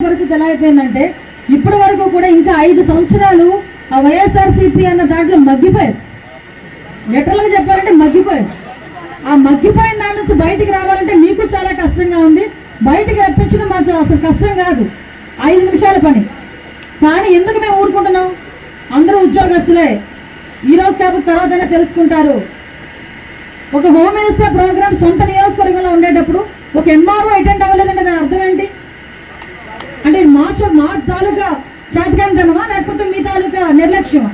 పరిస్థితి ఎలా అయిపోయిందంటే ఇప్పటి వరకు కూడా ఇంకా 5 సంవత్సరాలు ఆ వైఎస్ఆర్సీపీ అన్న దాంట్లో మగ్గిపోయారు. లిటరల్గా చెప్పాలంటే మగ్గిపోయారు. ఆ మగ్గిపోయిన దాని నుంచి బయటికి రావాలంటే మీకు చాలా కష్టంగా ఉంది. బయటికి రప్పించడం మాకు అసలు కష్టం కాదు, 5 నిమిషాల పని. కానీ ఎందుకు మేము ఊరుకుంటున్నాం? అందరూ ఉద్యోగస్తులే, ఈరోజు కాకపోతే తర్వాతైనా తెలుసుకుంటారు. ఒక హోమ్ మినిస్టర్ ప్రోగ్రామ్ సొంత నియోజకవర్గంలో ఉండేటప్పుడు ఒక ఎంఆర్ఓ అటెండ్ అవ్వలేదంటే దాని అర్థం ఏంటి? అంటే మా తాలూకా చేతకాంతనమా లేకపోతే మీ తాలూకా నిర్లక్ష్యమా?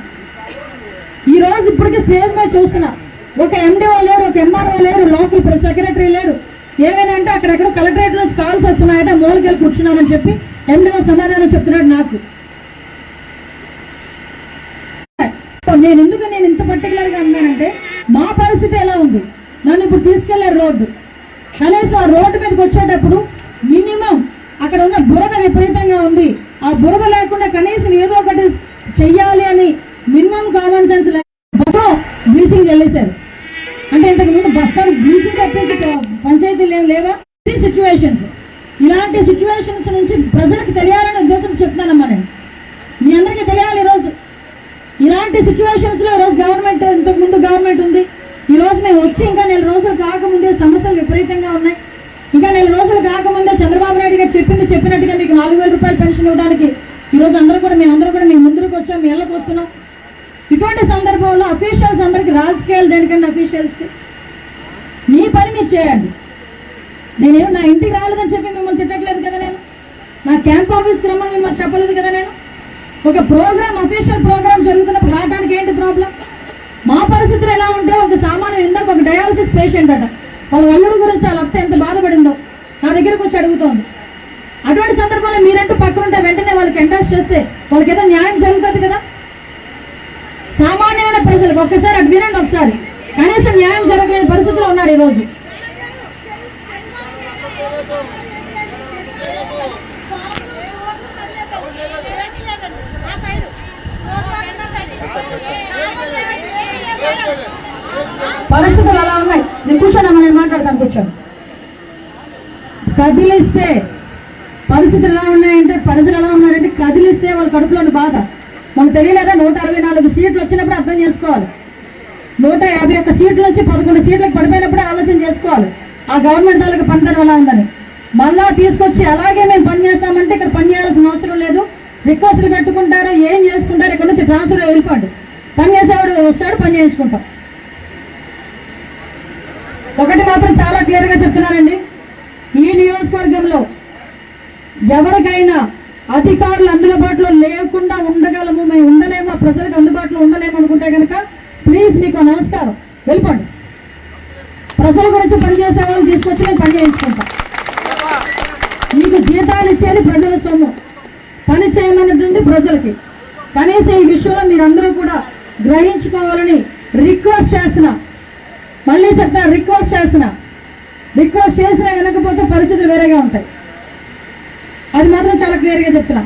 ఈ రోజు ఇప్పటికీ స్టేజ్ మీద చూస్తున్నా, ఒక ఎండిఓ లేరు, ఒక ఎంఆర్ఓ లేరు, లోకల్ సెక్రటరీ లేరు. ఏమైనా అంటే అక్కడెక్కడ కలెక్టరేట్ నుంచి కాల్స్ వస్తున్నాయంటే మూలకెళ్ళి కూర్చున్నామని చెప్పి ఎండిఓ సమాధానం చెప్తున్నాడు నాకు. నేను ఇంత పర్టికులర్గా అన్నానంటే మా పరిస్థితి ఎలా ఉంది? నన్ను ఇప్పుడు తీసుకెళ్లారు రోడ్డు, కనీసం ఆ రోడ్డు మీదకి వచ్చేటప్పుడు మినిమం అక్కడ ఉన్న బురద విపరీతంగా ఉంది. ఆ బురద లేకుండా కనీసం ఏదో ఒకటి చెయ్యాలి అని మినిమం కామన్ సెన్స్ బస్సులో బ్లీచింగ్ చల్లేశారు. అంటే ఇంతకుముందు బస్తాను బ్లీచింగ్ తప్పించి పంచాయతీలు ఏం లేవా? ఇలాంటి సిచ్యువేషన్స్ నుంచి ప్రజలకు తెలియాలనే ఉద్దేశం చెప్తున్నానమ్మా. నేను మీ అందరికీ తెలియాలి. ఈరోజు ఇలాంటి సిచ్యువేషన్స్లో ఈరోజు గవర్నమెంట్, ఇంతకుముందు గవర్నమెంట్ ఉంది, ఈరోజు మేము వచ్చి ఇంకా 4 రోజులు కాకముందే సమస్యలు విపరీతంగా ఉన్నాయి. ఇంకా 4 రోజులు కాకముందే చంద్రబాబు నాయుడు గారు చెప్పినట్టుగా మీకు 4,000 రూపాయలు పెన్షన్ ఇవ్వడానికి ఈరోజు మేమందరూ కూడా మేము ముందుకు వచ్చాం, మీ ఇళ్ళకి వస్తున్నాం. ఇటువంటి సందర్భంలో అఫీషియల్స్ అందరికీ, రాజకీయాలు దేనికంటే అఫీషియల్స్కి మీ పని మీరు చేయండి. నేనేమో నా ఇంటికి రాలేదని చెప్పి మిమ్మల్ని తిట్టట్లేదు కదా, నేను నా క్యాంప్ ఆఫీస్కి రమ్మని మిమ్మల్ని చెప్పలేదు కదా. నేను ఒక ప్రోగ్రామ్, అఫీషియల్ ప్రోగ్రామ్ జరుగుతున్నప్పుడు రావడానికి ఏంటి ప్రాబ్లం? మా పరిస్థితులు ఎలా ఉంటే ఒక సామాన్యం, ఇందాక ఒక డయాలసిస్ పేషెంట్ అట, వాళ్ళ అల్లుడు గురించి వాళ్ళ అత్త ఎంత బాధపడిందో నా దగ్గరకు వచ్చి అడుగుతోంది. అటువంటి సందర్భంలో మీరంటూ పక్కనుంటే వెంటనే వాళ్ళకి ఎండాస్ చేస్తే వాళ్ళకి ఏదో న్యాయం జరుగుతుంది కదా. సామాన్యమైన ప్రజలకు ఒక్కసారి అటు వినండి, ఒకసారి కనీసం న్యాయం జరగలేని పరిస్థితిలో ఉన్నారు ఈరోజు. పరిస్థితులు ఎలా ఉన్నాయి? నేను కూర్చోనమ్మా, నేను మాట్లాడతాను, కూర్చోండి. కదిలిస్తే పరిస్థితులు ఎలా ఉన్నాయంటే, పరిస్థితులు ఎలా ఉన్నాయంటే కదిలిస్తే వాళ్ళ కడుపులోని బాధ మనకు తెలియలేదా? 164 సీట్లు వచ్చినప్పుడు అర్థం చేసుకోవాలి. 151 సీట్ల నుంచి 11 సీట్లకు పడిపోయినప్పుడే ఆలోచన చేసుకోవాలి ఆ గవర్నమెంట్ తాలూకు పనితనం ఎలా ఉందని. మళ్ళా తీసుకొచ్చి అలాగే మేము పని చేస్తామంటే ఇక్కడ పని చేయాల్సిన అవసరం లేదు. రిక్వెస్ట్లు పెట్టుకుంటారో ఏం చేసుకుంటారో ఇక్కడ నుంచి ట్రాన్స్ఫర్ వెళ్ళిపోండి. పని చేసేవాడు వస్తాడు, పని చేయించుకుంటాం. ఒకటి మాత్రం చాలా క్లియర్గా చెప్తున్నానండి, ఈ నియోజకవర్గంలో ఎవరికైనా అధికారులు అందుబాటులో లేకుండా ఉండగలము, మేము ఉండలేము, ప్రజలకు అందుబాటులో ఉండలేము అనుకుంటే కనుక ప్లీజ్ మీకు నమస్కారం, వెళ్ళిపోండి. ప్రజల గురించి పనిచేసే వాళ్ళు తీసుకొచ్చి మేము పని చేయించుకుంటాం. మీకు జీతాలు ఇచ్చేది ప్రజల సొమ్ము, పని చేయమన్నది ప్రజలకి. కనీసం ఈ విషయంలో మీరందరూ కూడా గ్రహించుకోవాలని రిక్వెస్ట్ చేస్తున్నా. మళ్ళీ చెప్తా, రిక్వెస్ట్ చేసినా వినకపోతే పరిస్థితులు వేరేగా ఉంటాయి. అది మాత్రం చాలా క్లియర్గా చెప్తున్నా.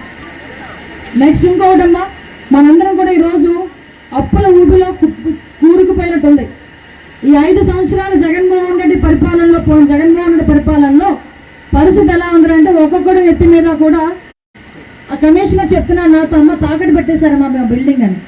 నెక్స్ట్ ఇంకొకటమ్మా, మనందరం కూడా ఈరోజు అప్పుల ఊబిలో కూరుకుపోయినట్టుంది. ఈ 5 సంవత్సరాల జగన్మోహన్ రెడ్డి పరిపాలనలో పరిస్థితి ఎలా ఉందంటే ఒక్కొక్కడు ఎత్తి మీద కూడా ఆ కమిషనర్ చెప్తున్నా నాతో, అమ్మ తాకట్టు పెట్టేశారమ్మా మేము బిల్డింగ్ అని.